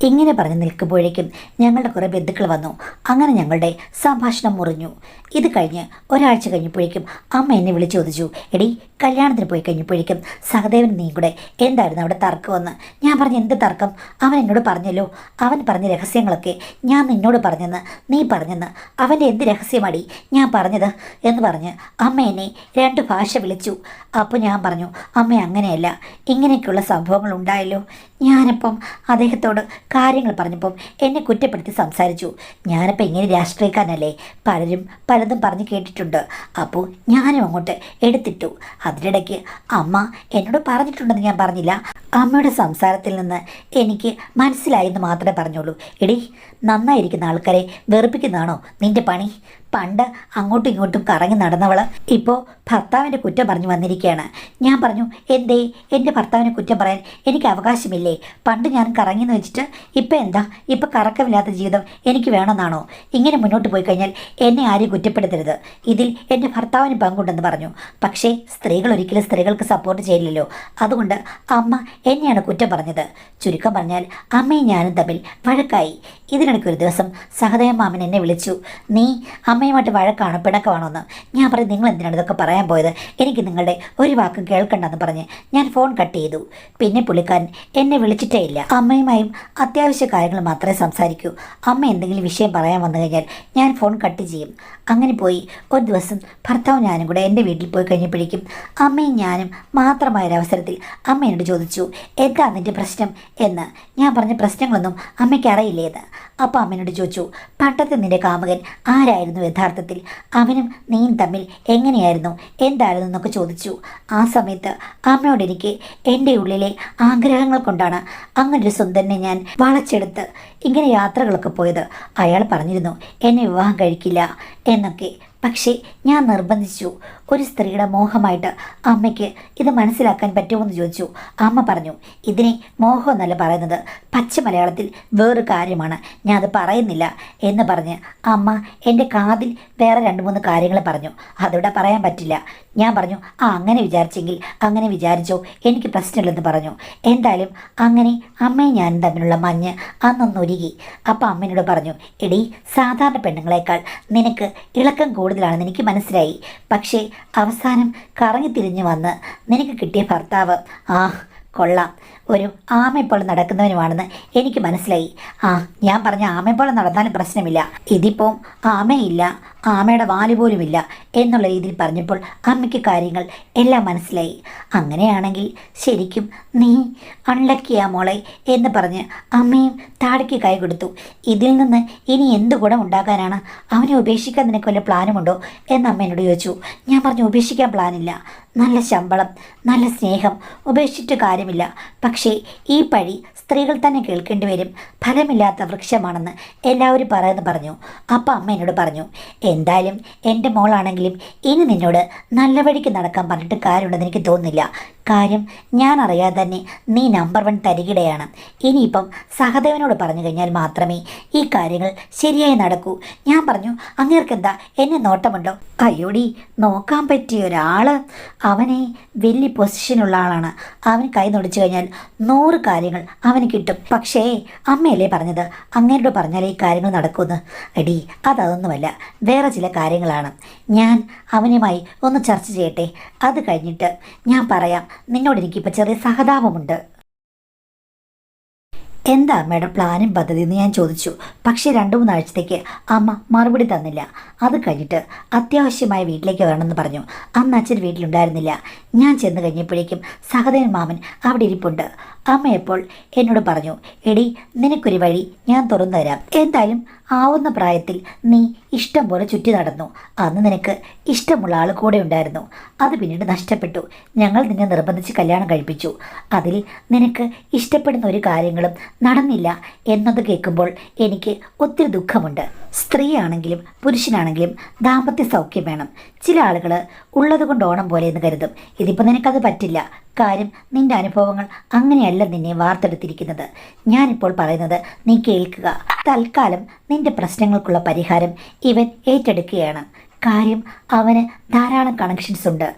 ഇങ്ങനെ പറഞ്ഞു നിൽക്കുമ്പോഴേക്കും ഞങ്ങളുടെ കുറേ ബന്ധുക്കൾ വന്നു. അങ്ങനെ ഞങ്ങളുടെ സംഭാഷണം മുറിഞ്ഞു. ഇത് കഴിഞ്ഞ് ഒരാഴ്ച കഴിഞ്ഞപ്പോഴേക്കും അമ്മ എന്നെ വിളിച്ചു ചോദിച്ചു, എടി കല്യാണത്തിന് പോയി കഴിഞ്ഞപ്പോഴേക്കും സഹദേവൻ നീ കൂടെ എന്തായിരുന്നു അവിടെ തർക്കമെന്ന്. ഞാൻ പറഞ്ഞു, എന്ത് തർക്കം? അവൻ എന്നോട് പറഞ്ഞല്ലോ. അവൻ പറഞ്ഞ രഹസ്യങ്ങളൊക്കെ ഞാൻ നിന്നോട് പറഞ്ഞെന്ന് നീ പറഞ്ഞെന്ന്. അവൻ്റെ എന്ത് രഹസ്യമാടി ഞാൻ പറഞ്ഞത് എന്ന് പറഞ്ഞ് അമ്മ എന്നെ 2 ഭാഷ വിളിച്ചു. അപ്പോൾ ഞാൻ പറഞ്ഞു, അമ്മ അങ്ങനെയല്ല, ഇങ്ങനെയൊക്കെയുള്ള സംഭവങ്ങൾ ഉണ്ടായല്ലോ. ഞാനിപ്പം അദ്ദേഹത്തോട് കാര്യങ്ങൾ പറഞ്ഞപ്പം എന്നെ കുറ്റപ്പെടുത്തി സംസാരിച്ചു. ഞാനിപ്പോൾ ഇങ്ങനെ രാഷ്ട്രീയക്കാരനല്ലേ, പലതും പറഞ്ഞ് കേട്ടിട്ടുണ്ട്. അപ്പോൾ ഞാനും അങ്ങോട്ട് എടുത്തിട്ടു. അതിനിടയ്ക്ക് അമ്മ എന്നോട് പറഞ്ഞിട്ടുണ്ടെന്ന് ഞാൻ പറഞ്ഞില്ല. അമ്മയുടെ സംസാരത്തിൽ നിന്ന് എനിക്ക് മനസ്സിലായെന്ന് മാത്രമേ പറഞ്ഞുള്ളൂ. എടി, നന്നായിരിക്കുന്ന ആൾക്കാരെ വെറുപ്പിക്കുന്നതാണോ നിൻ്റെ പണി? പണ്ട് അങ്ങോട്ടും ഇങ്ങോട്ടും കറങ്ങി നടന്നവൾ ഇപ്പോൾ ഭർത്താവിൻ്റെ കുറ്റം പറഞ്ഞു വന്നിരിക്കുകയാണ്. ഞാൻ പറഞ്ഞു, എന്തേ എൻ്റെ ഭർത്താവിനെ കുറ്റം പറയാൻ എനിക്ക് അവകാശമില്ലേ? പണ്ട് ഞാൻ കറങ്ങിയെന്ന് വെച്ചിട്ട് ഇപ്പം എന്താ? ഇപ്പം കറക്കമില്ലാത്ത ജീവിതം എനിക്ക് വേണമെന്നാണോ? ഇങ്ങനെ മുന്നോട്ട് പോയി കഴിഞ്ഞാൽ എന്നെ ആരും കുറ്റപ്പെടുത്തരുത്. ഇതിൽ എൻ്റെ ഭർത്താവിന് പങ്കുണ്ടെന്ന് പറഞ്ഞു. പക്ഷേ സ്ത്രീകൾ ഒരിക്കലും സ്ത്രീകൾക്ക് സപ്പോർട്ട് ചെയ്യില്ലല്ലോ. അതുകൊണ്ട് അമ്മ എന്നെയാണ് കുറ്റം പറഞ്ഞത്. ചുരുക്കം പറഞ്ഞാൽ അമ്മയും ഞാനും തമ്മിൽ വഴക്കായി. ഇതിനിടയ്ക്ക് ഒരു ദിവസം സഹദേവ മാമൻ എന്നെ വിളിച്ചു. നീ അമ്മയുമായിട്ട് വഴക്കാണോ പിണക്കമാണോ എന്ന്. ഞാൻ പറയും, നിങ്ങൾ എന്തിനാണ് ഇതൊക്കെ പറയാൻ പോയത്? എനിക്ക് നിങ്ങളുടെ ഒരു വാക്കും കേൾക്കണ്ടെന്ന് പറഞ്ഞ് ഞാൻ ഫോൺ കട്ട് ചെയ്തു. പിന്നെ പുള്ളിക്കാരൻ എന്നെ വിളിച്ചിട്ടേ ഇല്ല. അമ്മയുമായും അത്യാവശ്യ കാര്യങ്ങൾ മാത്രമേ സംസാരിക്കൂ. അമ്മ എന്തെങ്കിലും വിഷയം പറയാൻ വന്നു കഴിഞ്ഞാൽ ഞാൻ ഫോൺ കട്ട് ചെയ്യും. അങ്ങനെ പോയി ഒരു ദിവസം ഭർത്താവും ഞാനും കൂടെ എൻ്റെ വീട്ടിൽ പോയി കഴിഞ്ഞപ്പോഴേക്കും അമ്മയും ഞാനും മാത്രമായൊരവസരത്തിൽ അമ്മ എന്നോട് ചോദിച്ചു, എന്താ നിൻ്റെ പ്രശ്നം എന്ന്. ഞാൻ പറഞ്ഞ പ്രശ്നങ്ങളൊന്നും അമ്മയ്ക്ക് അറിയില്ലേന്ന്. അപ്പോൾ അമ്മയോട് ചോദിച്ചു, പണ്ടത്തെ നിൻ്റെ കാമുകൻ ആരായിരുന്നു യഥാർത്ഥത്തിൽ? അവനും നീയും തമ്മിൽ എങ്ങനെയായിരുന്നു, എന്തായിരുന്നു എന്നൊക്കെ ചോദിച്ചു. ആ സമയത്ത് അമ്മയോട് എനിക്ക് എൻ്റെ ഉള്ളിലെ ആഗ്രഹങ്ങൾ കൊണ്ടാണ് അങ്ങനൊരു സുന്ദരനെ ഞാൻ വളച്ചെടുത്ത് ഇങ്ങനെ യാത്രകളൊക്കെ പോയത്. അയാൾ പറഞ്ഞിരുന്നു എന്നെ വിവാഹം കഴിക്കില്ല എന്നൊക്കെ. പക്ഷേ ഞാൻ നിർബന്ധിച്ചു. ഒരു സ്ത്രീയുടെ മോഹമായിട്ട് അമ്മയ്ക്ക് ഇത് മനസ്സിലാക്കാൻ പറ്റുമെന്ന് ചോദിച്ചു. അമ്മ പറഞ്ഞു, ഇതിനെ മോഹമെന്നല്ല പറയുന്നത്, പച്ച മലയാളത്തിൽ വേറൊരു കാര്യമാണ്, ഞാൻ അത് പറയുന്നില്ല എന്ന് പറഞ്ഞ് അമ്മ എൻ്റെ കാതിൽ വേറെ 2-3 കാര്യങ്ങൾ പറഞ്ഞു. അതിവിടെ പറയാൻ പറ്റില്ല. ഞാൻ പറഞ്ഞു, അങ്ങനെ വിചാരിച്ചെങ്കിൽ അങ്ങനെ വിചാരിച്ചോ, എനിക്ക് പ്രശ്നമില്ലെന്ന് പറഞ്ഞു. എന്തായാലും അങ്ങനെ അമ്മയും ഞാനും തമ്മിലുള്ള മഞ്ഞ് അന്നൊന്നൊരുങ്ങി. അപ്പം അമ്മേനോട് പറഞ്ഞു, എടി, സാധാരണ പെണ്ണുങ്ങളെക്കാൾ നിനക്ക് ഇളക്കം കൂടുതലാണെന്ന് എനിക്ക് മനസ്സിലായി. പക്ഷേ അവസാനം കറങ്ങി തിരിഞ്ഞു വന്ന് നിനക്ക് കിട്ടിയ ഭർത്താവ് കൊള്ളാം, ഒരു ആമയെപ്പോലെ നടക്കുന്നവനുമാണെന്ന് എനിക്ക് മനസ്സിലായി. ഞാൻ പറഞ്ഞ ആമയെപ്പോലെ നടന്നാലും പ്രശ്നമില്ല, ഇതിപ്പോൾ ആമയില്ല, ആമയുടെ വാല് പോലുമില്ല എന്നുള്ള രീതിയിൽ പറഞ്ഞപ്പോൾ അമ്മയ്ക്ക് കാര്യങ്ങൾ എല്ലാം മനസ്സിലായി. അങ്ങനെയാണെങ്കിൽ ശരിക്കും നീ അൺലക്കിയാ മോളെ എന്ന് പറഞ്ഞ് അമ്മയും താഴേക്ക് കൈ കൊടുത്തു. ഇതിൽ നിന്ന് ഇനി എന്ത് ഗുണം ഉണ്ടാക്കാനാണ്? അവനെ ഉപേക്ഷിക്കാൻ നിനക്ക് വല്ല പ്ലാനുമുണ്ടോ എന്ന് അമ്മ എന്നോട് ചോദിച്ചു. ഞാൻ പറഞ്ഞു, ഉപേക്ഷിക്കാൻ പ്ലാനില്ല, നല്ല ശമ്പളം, നല്ല സ്നേഹം, ഉപേക്ഷിച്ചിട്ട് കാര്യമില്ല. പക്ഷേ ഈ പഴി സ്ത്രീകൾ തന്നെ കേൾക്കേണ്ടി വരും, ഫലമില്ലാത്ത വൃക്ഷമാണെന്ന് എല്ലാവരും പറയുന്നു പറഞ്ഞു. അപ്പം അമ്മ എന്നോട് പറഞ്ഞു, എന്തായാലും എൻ്റെ മോളാണെങ്കിലും ഇനി നിന്നോട് നല്ല വഴിക്ക് നടക്കാൻ പറഞ്ഞിട്ട് കാര്യമുണ്ടെന്ന് എനിക്ക് തോന്നുന്നില്ല. കാര്യം ഞാൻ അറിയാതെ തന്നെ നീ നമ്പർ 1 തരികിടയാണ്. ഇനിയിപ്പം സഹദേവനോട് പറഞ്ഞു കഴിഞ്ഞാൽ മാത്രമേ ഈ കാര്യങ്ങൾ ശരിയായി നടക്കൂ. ഞാൻ പറഞ്ഞു, അങ്ങേർക്കെന്താ എന്നെ നോട്ടമുണ്ടോ? അയ്യോടി, നോക്കാൻ പറ്റിയ ഒരാൾ, അവനെ വലിയ പൊസിഷനുള്ള ആളാണ്. അവൻ കൈ നൊടിച്ചു കഴിഞ്ഞാൽ 100 കാര്യങ്ങൾ അവന് കിട്ടും. പക്ഷേ അമ്മയല്ലേ പറഞ്ഞത് അങ്ങേരോട് പറഞ്ഞാൽ ഈ കാര്യങ്ങൾ നടക്കുമെന്ന്? എടി, അതൊന്നുമല്ല, വേറെ ചില കാര്യങ്ങളാണ്. ഞാൻ അവനുമായി ഒന്ന് ചർച്ച ചെയ്യട്ടെ, അത് കഴിഞ്ഞിട്ട് ഞാൻ പറയാം. നിന്നോട് എനിക്കിപ്പോൾ ചെറിയ സഹതാപമുണ്ട്. എന്താ അമ്മയുടെ പ്ലാനും പദ്ധതി എന്ന് ഞാൻ ചോദിച്ചു. പക്ഷേ 2-3 ആഴ്ചത്തേക്ക് അമ്മ മറുപടി തന്നില്ല. അത് കഴിഞ്ഞിട്ട് അത്യാവശ്യമായ വീട്ടിലേക്ക് വരണമെന്ന് പറഞ്ഞു. അന്ന് അച്ഛൻ വീട്ടിലുണ്ടായിരുന്നില്ല. ഞാൻ ചെന്ന് കഴിഞ്ഞപ്പോഴേക്കും സഹദേവൻ മാമൻ അവിടെ ഇരിപ്പുണ്ട്. അമ്മയപ്പോൾ എന്നോട് പറഞ്ഞു, എടി, നിനക്കൊരു വഴി ഞാൻ തുറന്നു തരാം. എന്തായാലും ആവുന്ന പ്രായത്തിൽ നീ ഇഷ്ടം പോലെ ചുറ്റി നടന്നു. അന്ന് നിനക്ക് ഇഷ്ടമുള്ള ആൾ കൂടെ ഉണ്ടായിരുന്നു. അത് പിന്നീട് നഷ്ടപ്പെട്ടു. ഞങ്ങൾ നിന്നെ നിർബന്ധിച്ച് കല്യാണം കഴിപ്പിച്ചു. അതിൽ നിനക്ക് ഇഷ്ടപ്പെടുന്ന ഒരു കാര്യങ്ങളും നടന്നില്ല എന്നത് കേൾക്കുമ്പോൾ എനിക്ക് ഒത്തിരി ദുഃഖമുണ്ട്. സ്ത്രീയാണെങ്കിലും പുരുഷനാണെങ്കിലും ദാമ്പത്യ സൗഖ്യം വേണം. ചില ആളുകൾ ഉള്ളത് കൊണ്ട് ഓണം പോലെ എന്ന് കരുതും. ഇതിപ്പോൾ നിനക്കത് പറ്റില്ല. കാര്യം നിന്റെ അനുഭവങ്ങൾ അങ്ങനെയല്ല നിന്നെ വാർത്തെടുത്തിരിക്കുന്നത്. ഞാനിപ്പോൾ പറയുന്നത് നീ കേൾക്കുക. തൽക്കാലം നിന്റെ പ്രശ്നങ്ങൾക്കുള്ള പരിഹാരം ഇവൻ ഏറ്റെടുക്കുകയാണ്. കാര്യം അവന് ധാരാളം കണക്ഷൻസ് ഉണ്ട്.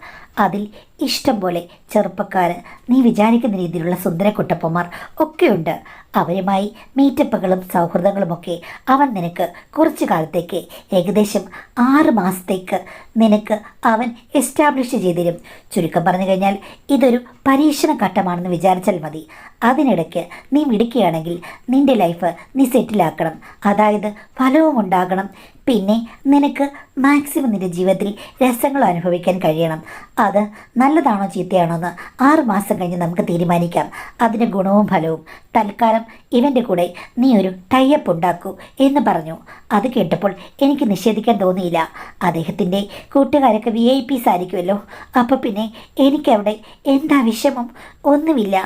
അതിൽ ഇഷ്ടം പോലെ ചെറുപ്പക്കാർ, നീ വിചാരിക്കുന്ന രീതിയിലുള്ള സുന്ദര കുട്ടപ്പന്മാർ ഒക്കെയുണ്ട്. അവരുമായി മീറ്റപ്പുകളും സൗഹൃദങ്ങളുമൊക്കെ അവൻ നിനക്ക് കുറച്ചു കാലത്തേക്ക്, ഏകദേശം 6 മാസത്തേക്ക് നിനക്ക് അവൻ എസ്റ്റാബ്ലിഷ് ചെയ്തിരും. ചുരുക്കം പറഞ്ഞു കഴിഞ്ഞാൽ ഇതൊരു പരീക്ഷണ ഘട്ടമാണെന്ന് വിചാരിച്ചാൽ മതി. അതിനിടയ്ക്ക് നീ മിടുക്കുകയാണെങ്കിൽ നിൻ്റെ ലൈഫ് നീ സെറ്റിലാക്കണം. അതായത് ഫലവും ഉണ്ടാകണം. പിന്നെ നിനക്ക് മാക്സിമം നിൻ്റെ ജീവിതത്തിൽ രസങ്ങൾ അനുഭവിക്കാൻ കഴിയണം. അത് നല്ലതാണോ ചീത്തയാണോ എന്ന് 6 മാസം കഴിഞ്ഞ് നമുക്ക് തീരുമാനിക്കാം. അതിൻ്റെ ഗുണവും ഫലവും. തൽക്കാലം ഇവൻ്റെ കൂടെ നീ ഒരു ടൈപ്പ് ഉണ്ടാക്കൂ എന്ന് പറഞ്ഞു. അത് കേട്ടപ്പോൾ എനിക്ക് നിഷേധിക്കാൻ തോന്നിയില്ല. അദ്ദേഹത്തിൻ്റെ കൂട്ടുകാരൊക്കെ VIPs ആയിരിക്കുമല്ലോ. അപ്പോൾ പിന്നെ എനിക്കവിടെ എന്താ വിഷമം? ഒന്നുമില്ല.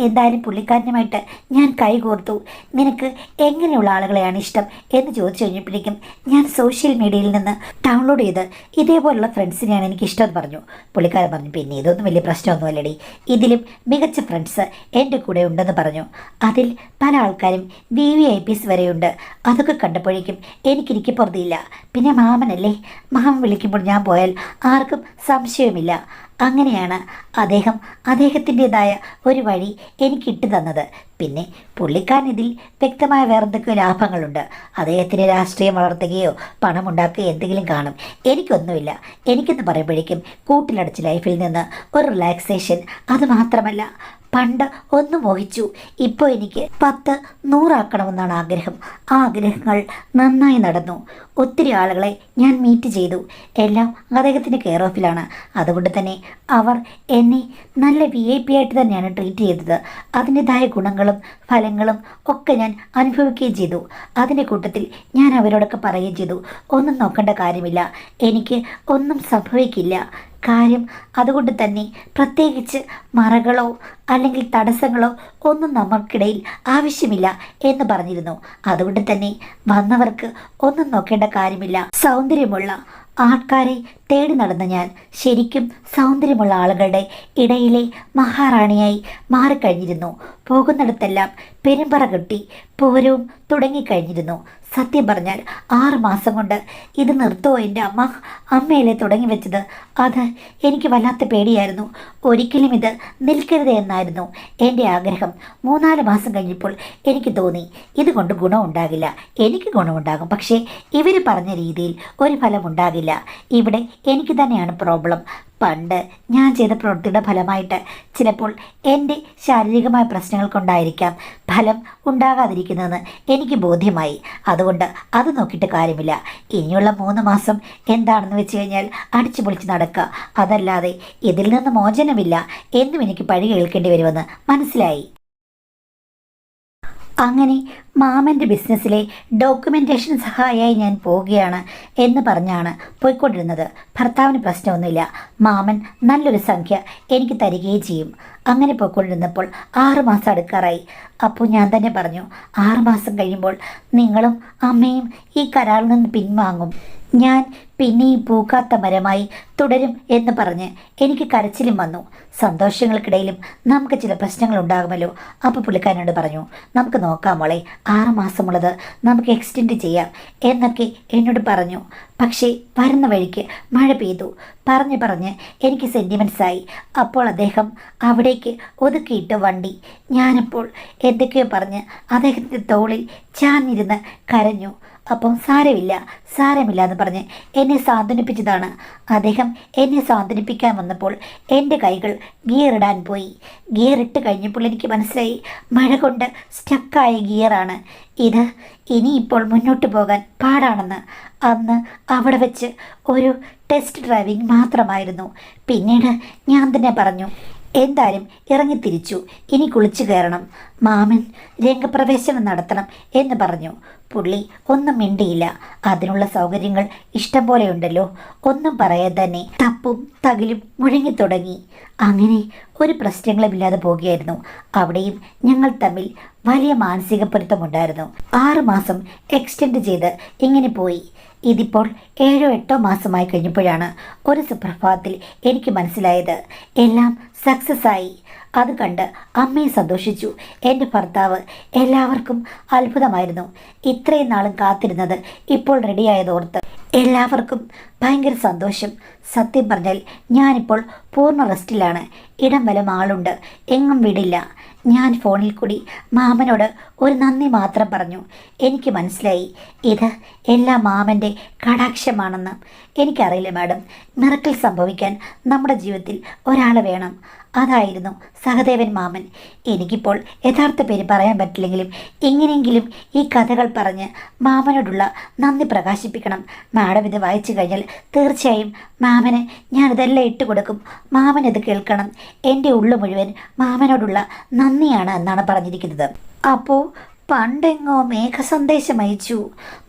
എന്തായാലും പുള്ളിക്കാരനുമായിട്ട് ഞാൻ കൈകോർത്തു. നിനക്ക് എങ്ങനെയുള്ള ആളുകളെയാണ് ഇഷ്ടം എന്ന് ചോദിച്ചു കഴിഞ്ഞപ്പോഴേക്കും ഞാൻ സോഷ്യൽ മീഡിയയിൽ നിന്ന് ഡൗൺലോഡ് ചെയ്ത് ഇതേപോലുള്ള ഫ്രണ്ട്സിനെയാണ് എനിക്കിഷ്ടമെന്ന് പറഞ്ഞു. പുള്ളിക്കാരൻ പറഞ്ഞു, പിന്നെ ഇതൊന്നും വലിയ പ്രശ്നമൊന്നുമല്ലടി, ഇതിലും മികച്ച ഫ്രണ്ട്സ് എൻ്റെ കൂടെ ഉണ്ടെന്ന് പറഞ്ഞു. അതിൽ പല ആൾക്കാരും VVIPs വരെയുണ്ട്. അതൊക്കെ കണ്ടപ്പോഴേക്കും എനിക്കിരിക്കെ പുറത്തിയില്ല. പിന്നെ മാമനല്ലേ, മാമൻ വിളിക്കുമ്പോൾ ഞാൻ പോയാൽ ആർക്കും സംശയവുമില്ല. അങ്ങനെയാണ് അദ്ദേഹത്തിൻ്റെതായ ഒരു വഴി എനിക്കിട്ട് തന്നത്. പിന്നെ പുള്ളിക്കാരൻ ഇതിൽ വ്യക്തമായ വേറെന്തൊക്കെയോ ലാഭങ്ങളുണ്ട്. അദ്ദേഹത്തിന് രാഷ്ട്രീയം വളർത്തുകയോ പണമുണ്ടാക്കുകയോ എന്തെങ്കിലും കാണും. എനിക്കൊന്നുമില്ല. എനിക്കെന്ന് പറയുമ്പോഴേക്കും കൂട്ടിലടച്ച് ലൈഫിൽ നിന്ന് ഒരു റിലാക്സേഷൻ. അതുമാത്രമല്ല, പണ്ട് ഒന്ന് മോഹിച്ചു, ഇപ്പോൾ എനിക്ക് 10-100 ആക്കണമെന്നാണ് ആഗ്രഹം. ആ ആഗ്രഹങ്ങൾ നന്നായി നടന്നു. ഒത്തിരി ആളുകളെ ഞാൻ മീറ്റ് ചെയ്തു. എല്ലാം അദ്ദേഹത്തിൻ്റെ കെയർ ഓഫിലാണ്. അതുകൊണ്ട് തന്നെ അവർ എന്നെ നല്ല VIP ആയിട്ട് തന്നെയാണ് ട്രീറ്റ് ചെയ്തത്. അതിൻ്റെതായ ഗുണങ്ങളും ഫലങ്ങളും ഒക്കെ ഞാൻ അനുഭവിക്കുകയും ചെയ്തു. അതിൻ്റെ കൂട്ടത്തിൽ ഞാൻ അവരോടൊക്കെ പറയുകയും ചെയ്തു, ഒന്നും നോക്കേണ്ട കാര്യമില്ല, എനിക്ക് ഒന്നും സംഭവിക്കില്ല. കാര്യം അതുകൊണ്ട് തന്നെ പ്രത്യേകിച്ച് മറകളോ അല്ലെങ്കിൽ തടസ്സങ്ങളോ ഒന്നും നമുക്കിടയിൽ ആവശ്യമില്ല എന്ന് പറഞ്ഞിരുന്നു. അതുകൊണ്ട് തന്നെ വന്നവർക്ക് ഒന്നും നോക്കേണ്ട കാര്യമില്ല. സൗന്ദര്യമുള്ള ആൾക്കാരെ തേടി നടന്ന ഞാൻ ശരിക്കും സൗന്ദര്യമുള്ള ആളുകളുടെ ഇടയിലെ മഹാറാണിയായി മാറിക്കഴിഞ്ഞിരുന്നു. പോകുന്നിടത്തെല്ലാം പെരുമ്പറ കെട്ടി പോരവും തുടങ്ങിക്കഴിഞ്ഞിരുന്നു. സത്യം പറഞ്ഞാൽ 6 മാസം കൊണ്ട് ഇത് നിർത്തുമോ എൻ്റെ അമ്മ? അമ്മയല്ലേ തുടങ്ങി വെച്ചത്. അത് എനിക്ക് വല്ലാത്ത പേടിയായിരുന്നു. ഒരിക്കലും ഇത് നിൽക്കരുത് എന്നായിരുന്നു എൻ്റെ ആഗ്രഹം. 3-4 മാസം കഴിഞ്ഞപ്പോൾ എനിക്ക് തോന്നി ഇതുകൊണ്ട് ഗുണമുണ്ടാകില്ല. എനിക്ക് ഗുണമുണ്ടാകും, പക്ഷേ ഇവർ പറഞ്ഞ രീതിയിൽ ഒരു ഫലമുണ്ടാകില്ല. ഇവിടെ എനിക്ക് തന്നെയാണ് പ്രോബ്ലം. പണ്ട് ഞാൻ ചെയ്ത പ്രവൃത്തിയുടെ ഫലമായിട്ട് ചിലപ്പോൾ എൻ്റെ ശാരീരികമായ പ്രശ്നങ്ങൾ കൊണ്ടായിരിക്കാം ഫലം ഉണ്ടാകാതിരിക്കുന്നതെന്ന് എനിക്ക് ബോധ്യമായി. അതുകൊണ്ട് അത് നോക്കിയിട്ട് കാര്യമില്ല. ഇനിയുള്ള 3 മാസം എന്താണെന്ന് വെച്ച് കഴിഞ്ഞാൽ അടിച്ചു പൊളിച്ച് നടക്കുക, അതല്ലാതെ ഇതിൽ നിന്ന് മോചനമില്ല എന്നും എനിക്ക് പഴി കേൾക്കേണ്ടി വരുമെന്ന് മനസ്സിലായി. അങ്ങനെ മാമൻ്റെ ബിസിനസ്സിലെ ഡോക്യുമെൻറ്റേഷൻ സഹായിയായി ഞാൻ പോവുകയാണ് എന്ന് പറഞ്ഞാണ് പോയിക്കൊണ്ടിരുന്നത്. ഭർത്താവിന് പ്രശ്നമൊന്നുമില്ല. മാമൻ നല്ലൊരു സംഖ്യ എനിക്ക് തരികയും ചെയ്യും. അങ്ങനെ പോയിക്കൊണ്ടിരുന്നപ്പോൾ 6 മാസം അടുക്കാറായി. അപ്പോൾ ഞാൻ തന്നെ പറഞ്ഞു, 6 മാസം കഴിയുമ്പോൾ നിങ്ങളും അമ്മയും ഈ കരാറിൽ നിന്ന് പിൻവാങ്ങും. ഞാൻ പിന്നെയും പൂക്കാത്ത മരമായി തുടരും എന്ന് പറഞ്ഞ് എനിക്ക് കരച്ചിലും വന്നു. സന്തോഷങ്ങൾക്കിടയിലും നമുക്ക് ചില പ്രശ്നങ്ങൾ ഉണ്ടാകുമല്ലോ. അപ്പോൾ പുള്ളിക്കാരനോട് പറഞ്ഞു, നമുക്ക് നോക്കാം മോളെ, 6 മാസമുള്ളത് നമുക്ക് എക്സ്റ്റെൻഡ് ചെയ്യാം എന്നൊക്കെ എന്നോട് പറഞ്ഞു. പക്ഷേ വരുന്ന വഴിക്ക് മഴ പെയ്തു. പറഞ്ഞ് എനിക്ക് സെൻറ്റിമെൻറ്റ്സായി. അപ്പോൾ അദ്ദേഹം അവിടേക്ക് ഒതുക്കിയിട്ട് വണ്ടി. ഞാനപ്പോൾ എന്തൊക്കെയോ പറഞ്ഞ് അദ്ദേഹത്തിൻ്റെ തോളിൽ ചാഞ്ഞിരുന്ന് കരഞ്ഞു. അപ്പം സാരമില്ല എന്ന് പറഞ്ഞ് എന്നെ സാന്ത്വനിപ്പിച്ചതാണ്. അദ്ദേഹം എന്നെ സാന്ത്വനിപ്പിക്കാൻ വന്നപ്പോൾ എൻ്റെ കൈകൾ ഗിയറിടാൻ പോയി. ഗിയറിട്ട് കഴിഞ്ഞപ്പോൾ എനിക്ക് മനസ്സിലായി മഴ കൊണ്ട് സ്റ്റക്കായ ഗിയറാണ് ഇത്. ഇനിയിപ്പോൾ മുന്നോട്ട് പോകാൻ പാടാണെന്ന്. അന്ന് അവിടെ വെച്ച് ഒരു ടെസ്റ്റ് ഡ്രൈവിംഗ് മാത്രമായിരുന്നു. പിന്നീട് ഞാൻ തന്നെ പറഞ്ഞു, എന്തായാലും ഇറങ്ങിത്തിരിച്ചു, ഇനി കുളിച്ചു കയറണം, മാമൻ രംഗപ്രവേശനം നടത്തണം എന്ന് പറഞ്ഞു. പുള്ളി ഒന്നും മിണ്ടിയില്ല. അതിനുള്ള സൗകര്യങ്ങൾ ഇഷ്ടം പോലെയുണ്ടല്ലോ. ഒന്നും പറയാൻ തന്നെ തപ്പും തകിലും മുഴങ്ങിത്തുടങ്ങി. അങ്ങനെ ഒരു പ്രശ്നങ്ങളുമില്ലാതെ പോവുകയായിരുന്നു. അവിടെയും ഞങ്ങൾ തമ്മിൽ വലിയ മാനസിക പൊരുത്തമുണ്ടായിരുന്നു. 6 മാസം എക്സ്റ്റെൻഡ് ചെയ്ത് ഇങ്ങനെ പോയി. ഇതിപ്പോൾ 7-8 മാസമായി കഴിഞ്ഞപ്പോഴാണ് ഒരു സുപ്രഭാതത്തിൽ എനിക്ക് മനസ്സിലായത് എല്ലാം സക്സസ് ആയി. അത് കണ്ട് അമ്മയെ സന്തോഷിച്ചു. എൻ്റെ ഭർത്താവ്. എല്ലാവർക്കും അത്ഭുതമായിരുന്നു. ഇത്രയും നാളും കാത്തിരുന്നത് ഇപ്പോൾ റെഡിയായതോർത്ത് എല്ലാവർക്കും ഭയങ്കര സന്തോഷം. സത്യം പറഞ്ഞാൽ ഞാനിപ്പോൾ പൂർണ്ണ റെസ്റ്റിലാണ്. ഇടം വലം ആളുണ്ട്, എങ്ങും വിടില്ല. ഞാൻ ഫോണിൽ കൂടി മാമനോട് ഒരു നന്ദി മാത്രം പറഞ്ഞു. എനിക്ക് മനസ്സിലായി ഇത് എല്ലാം മാമൻ്റെ കടാക്ഷമാണെന്ന്. എനിക്കറിയില്ല മാഡം, മിറക്കിൾ സംഭവിക്കാൻ നമ്മുടെ ജീവിതത്തിൽ ഒരാൾ വേണം. അതായിരുന്നു സഹദേവൻ മാമൻ. എനിക്കിപ്പോൾ യഥാർത്ഥ പേര് പറയാൻ പറ്റില്ലെങ്കിലും എങ്ങനെയെങ്കിലും ഈ കഥകൾ പറഞ്ഞ് മാമനോടുള്ള നന്ദി പ്രകാശിപ്പിക്കണം. മാഡം ഇത് വായിച്ചു കഴിഞ്ഞാൽ തീർച്ചയായും മാമന് ഞാനിതെല്ലാം ഇട്ടുകൊടുക്കും. മാമൻ ഇത് കേൾക്കണം. എൻ്റെ ഉള്ളു മുഴുവൻ മാമനോടുള്ള നന്ദിയാണ് എന്നാണ് പറഞ്ഞിരിക്കുന്നത്. അപ്പോൾ പണ്ടെങ്ങോ മേഘ സന്ദേശം അയച്ചു,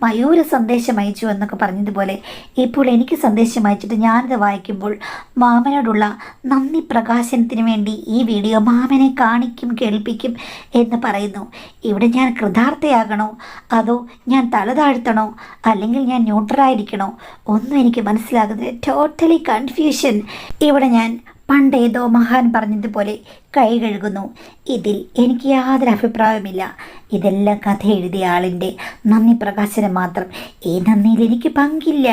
മയൂര സന്ദേശം അയച്ചു എന്നൊക്കെ പറഞ്ഞതുപോലെ ഇപ്പോൾ എനിക്ക് സന്ദേശം അയച്ചിട്ട് ഞാനിത് വായിക്കുമ്പോൾ മാമനോടുള്ള നന്ദി പ്രകാശനത്തിന് വേണ്ടി ഈ വീഡിയോ മാമനെ കാണിക്കും, കേൾപ്പിക്കും എന്ന് പറയുന്നു. ഇവിടെ ഞാൻ കൃതാർത്ഥയാകണോ അതോ ഞാൻ തല താഴ്ത്തണോ അല്ലെങ്കിൽ ഞാൻ ന്യൂട്രലായിരിക്കണോ ഒന്നും എനിക്ക് മനസ്സിലാകുന്നില്ല. Totally confusion. ഇവിടെ ഞാൻ പണ്ടേതോ മഹാൻ പറഞ്ഞതുപോലെ കൈ കഴുകുന്നു. ഇതിൽ എനിക്ക് യാതൊരു അഭിപ്രായവുമില്ല. ഇതെല്ലാം കഥ എഴുതിയ ആളിൻ്റെ നന്ദി പ്രകാശനം മാത്രം. ഈ നന്ദിയിൽ എനിക്ക് പങ്കില്ല.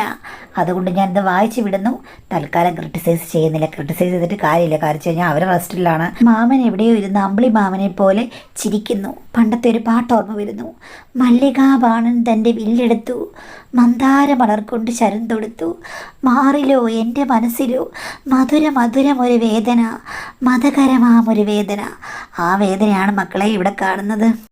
അതുകൊണ്ട് ഞാനിത് വായിച്ചു വിടുന്നു. തൽക്കാലം ക്രിട്ടിസൈസ് ചെയ്യുന്നില്ല. ക്രിട്ടിസൈസ് ചെയ്തിട്ട് കാര്യമില്ല. കാരണം വെച്ച് കഴിഞ്ഞാൽ അവർ റെസ്റ്റിലാണ്. മാമൻ എവിടെയോ ഇരുന്ന് അമ്പിളി മാമനെ പോലെ ചിരിക്കുന്നു. പണ്ടത്തെ ഒരു പാട്ട് ഓർമ്മ വരുന്നു. മല്ലികാബാണൻ തൻ്റെ വില്ലെടുത്തു, മന്ദാര മലർ കൊണ്ട് ശരം തൊടുത്തു, മാറിലോ എൻ്റെ മനസ്സിലോ മധുരമൊരു വേദന, മതകരമാമൊരു വേദന. ആ വേദനയാണ് മക്കളെ ഇവിടെ കാണുന്നത്.